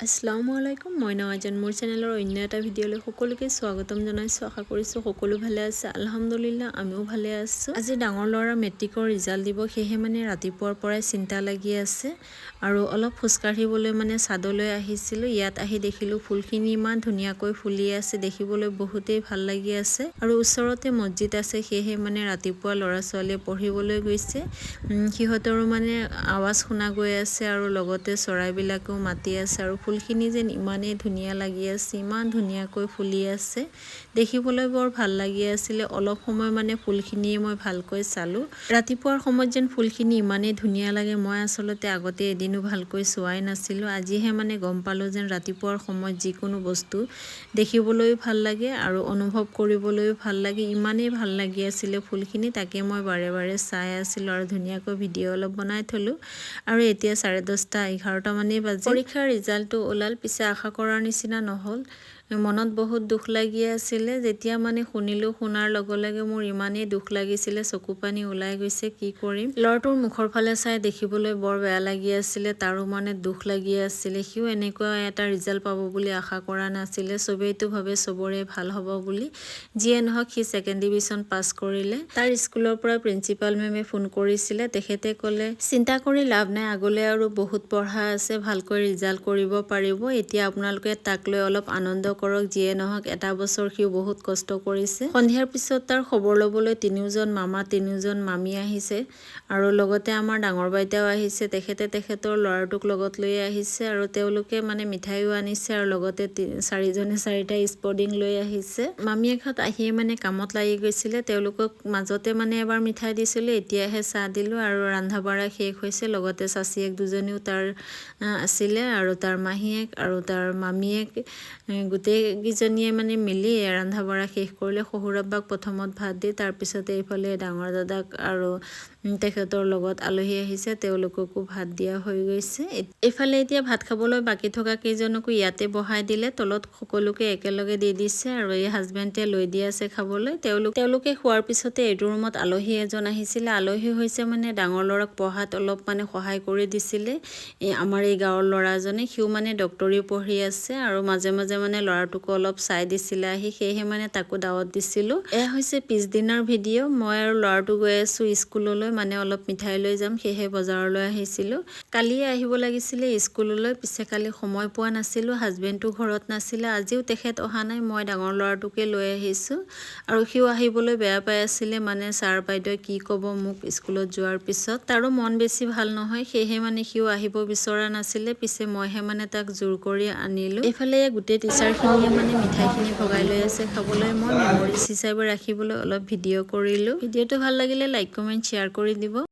আসসালামু আলাইকুম মই নৱাজন মোৰ চেনেলৰ অন্য এটা ভিডিঅ'লৈ সকলোকে স্বাগতম জনাইছো আশা কৰিছো সকলো ভালে আছে আলহামদুলিল্লাহ আমিও ভালে আছো আজি ডাঙৰ ল'ৰা মেট্ৰিকৰ ৰিজাল্ট দিব সেহে মানে ৰাতিপুৱাৰ পৰাই চিন্তা লাগি আছে আৰু অলপ ফুসকাঢ়িবলৈ মানে সাদলৈ আহিছিলো ইয়াত আহি দেখিলো ফুলখিনি ইমান ধুনীয়াকৈ ফুলি আছে দেখিবলৈ বহুতেই ভাল লাগি আছে আৰু ওচৰতে মছজিদ আছে সেহে মানে ৰাতিপুৱা ল'ৰা ছোৱালীয়ে পঢ়িবলৈ গৈছে সিহঁতৰো মানে আৱাজ শুনা গৈ আছে আৰু লগতে চৰাইবিলাকেও মাতি আছে আৰু ফুলখিনি যেন ইমানেই ধুনীয়া লাগি আছে ইমান ধুনীয়াকৈ ফুলি আছে দেখিবলৈ বৰ ভাল লাগি আছিল অলপ সময় মানে ফুলখিনি মই ভালকৈ চালো ৰাতিপুৱাৰ সময়ত যেন ফুলখিনি ইমানেই ধুনীয়া লাগে মই আসলতে আগতে এদিনো ভালকৈ চোৱাই নাছিলো আজিহে মানে গম পালো যেন ৰাতিপুৱাৰ সময়ত যিকোনো বস্তু দেখিবলৈ ভাল লাগে আৰু অনুভৱ কৰিবলৈ ভাল লাগে ইমানেই ভাল লাগি আছিল ফুলখিনি তাকে মই বাৰে বাৰে চাই আছিল আৰু ধুনীয়াকৈ ভিডিঅ' অলপ বনাই থলো আৰু এতিয়া 10:30 11টা মানে বাজে পৰীক্ষাৰ ৰিজাল্টটো ওলাল পিছে আশা কৰাৰ নিচিনা নহল মনত বহুত দুখ লাগি আছিল যেতিয়া মানে শুনাৰ লগে লগে মোৰ ইমানেই দুখ লাগিছিল চকু পানী ওলাই গৈছে কি কৰিম লৰটোৰ মুখৰ ফালে চাই দেখিবলৈ বৰ বেয়া লাগি আছিল তাৰো মানে দুখ লাগি আছিল হিও এনেকুৱা এটা ৰিজাল্ট পাব বুলি আশা কৰা নাছিল সবেইতো ভাবে সবৰে ভাল হ'ব বুলি যিয়ে নহক হি সেকেন্ড ডিভিজন পাস কৰিলে তাৰ স্কুলৰ পৰা প্ৰিন্সিপাল মেমে ফোন কৰিছিল তেখেতে ক'লে চিন্তা কৰি লাভ নাই আগলৈ আৰু বহুত পঢ়া আছে ভালকৈ ৰিজাল্ট কৰিব পাৰিব এতিয়া আপোনালোকে তাক লৈ অলপ আনন্দ কৰক যিয়ে নহক এটা বছৰ হিও বহুত কষ্ট কৰিছে সন্ধিয়াৰ পিছত তাৰ খবৰ লবলৈ তিনিজন মামা তিনিজন মামী আহিছে আৰু লগতে আমাৰ ডাঙৰ বাইতাও আহিছে তেখেতৰ ল'ৰাটোক লগত লৈ আহিছে আৰু তেওঁলোকে মানে মিঠাইও আনিছে আৰু লগতে চাৰিজনে চাৰিটা স্পৰ্টিং লৈ আহিছে মামীয়েকহঁত আহিয়ে মানে কামত লাগি গৈছিল তেওঁলোকক মাজতে মানে এবাৰ মিঠাই দিছিল এতিয়াহে চাহ দিলো আৰু ৰন্ধা বঢ়া শেষ হৈছে লগতে চাচিয়েক দুজনীও তাৰ আছিল আৰু তাৰ মাহীয়েক আৰু তাৰ মামীয়েক গোটেই কিজনীয়ে মানে মিলি ৰন্ধা বঢ়া শেষ কৰিলে শহুৰাবাক প্ৰথমত ভাত দি তাৰ পিছতে এইফালে ডাঙৰ দাদাক আৰু তেখেতৰ লগত আলহী আহিছে তেওঁলোককো ভাত দিয়া হৈ গৈছে এইফালে এতিয়া ভাত খাবলৈ বাকি থকা কেইজনকো ইয়াতে বহাই দিলে তলত সকলোকে একেলগে দি দিছে আৰু এই হাজবেণ্ডে লৈ দি আছে খাবলৈ তেওঁলোকে খোৱাৰ পিছতে এইটো ৰুমত আলহী এজন আহিছিল আলহী হৈছে মানে ডাঙৰ ল'ৰাক পঢ়াত অলপ মানে সহায় কৰি দিছিল আমাৰ এই গাঁৱৰ ল'ৰাজনে হিও মানে ডক্টৰী পঢ়ি আছে আৰু মাজে মাজে মানে ল'ৰাটোক অলপ চাই দিছিল আহি সেয়ে মানে তাকো দাৱত দিছিলো এয়া হৈছে পিছদিনৰ ভিডিঅ' মই আৰু ল'ৰাটো গৈ আছো স্কুললৈ মানে অলপ মিঠাই লৈ যাম সেয়ে বজাৰলৈ আহিছিলো কালিয়ে আহিব লাগিছিল স্কুললৈ পিছে কালি সময় পোৱা নাছিলো হাজবেণ্ডটো ঘৰত নাছিল আজিও তেখেত অহা নাই মই ডাঙৰ ল'ৰাটোকে লৈ আহিছো আৰু হিও আহিবলৈ বেয়া পাই আছিল মানে ছাৰ বাইদেউ কি ক'ব মোক স্কুলত যোৱাৰ পিছত তাৰো মন বেছি ভাল নহয় সেয়ে মানে হিও আহিব বিচৰা নাছিল পিছে মইহে মানে তাক জোৰ কৰি আনিলো এইফালে গোটেই টিচাৰখিনিয়ে মানে মিঠাইখিনি ভগাই লৈ আছে খাবলৈ মই মেমৰিজ হিচাপে ৰাখিবলৈ অলপ ভিডিঅ' কৰিলো ভিডিঅ'টো ভাল লাগিলে লাইক কমেন্ট শ্বেয়াৰ কৰি দিব